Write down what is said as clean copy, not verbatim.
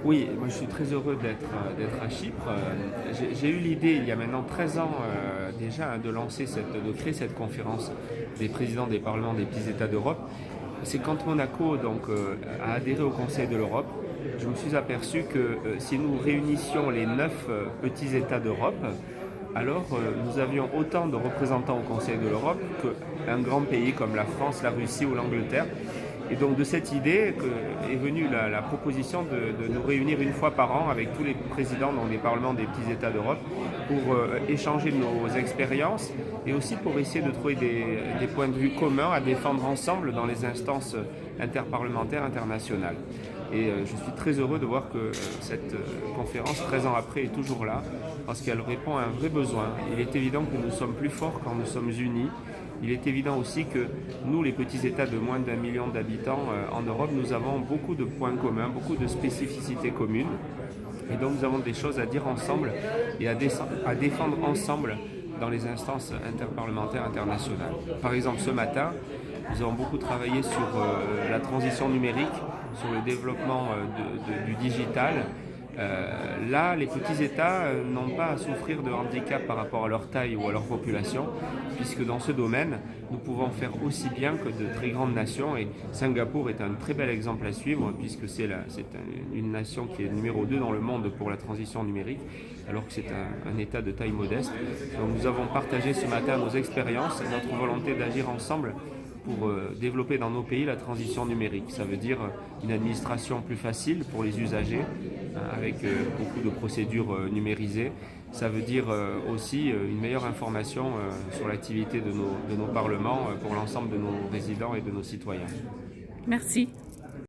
Oui, moi je suis très heureux d'être à Chypre. J'ai eu l'idée il y a maintenant 13 ans déjà hein, de créer cette conférence des présidents des parlements des petits États d'Europe. C'est quand Monaco a adhéré au Conseil de l'Europe, je me suis aperçu que si nous réunissions les 9 petits États d'Europe, alors nous avions autant de représentants au Conseil de l'Europe qu'un grand pays comme la France, la Russie ou l'Angleterre. Et donc de cette idée est venue la proposition de nous réunir une fois par an avec tous les présidents dans les parlements des petits États d'Europe pour échanger nos expériences et aussi pour essayer de trouver des points de vue communs à défendre ensemble dans les instances interparlementaires internationales. Et je suis très heureux de voir que cette conférence, 13 ans après, est toujours là, parce qu'elle répond à un vrai besoin. Il est évident que nous sommes plus forts quand nous sommes unis. Il est évident aussi que nous, les petits États de moins d'1 million d'habitants en Europe, nous avons beaucoup de points communs, beaucoup de spécificités communes. Et donc nous avons des choses à dire ensemble et à défendre ensemble dans les instances interparlementaires internationales. Par exemple, ce matin, nous avons beaucoup travaillé sur la transition numérique, sur le développement du digital. Là, les petits États n'ont pas à souffrir de handicap par rapport à leur taille ou à leur population, puisque dans ce domaine, nous pouvons faire aussi bien que de très grandes nations. Et Singapour est un très bel exemple à suivre, puisque c'est une nation qui est numéro 2 dans le monde pour la transition numérique, alors que c'est un État de taille modeste. Donc nous avons partagé ce matin nos expériences et notre volonté d'agir ensemble pour développer dans nos pays la transition numérique. Ça veut dire une administration plus facile pour les usagers, avec beaucoup de procédures numérisées. Ça veut dire aussi une meilleure information sur l'activité de nos parlements pour l'ensemble de nos résidents et de nos citoyens. Merci.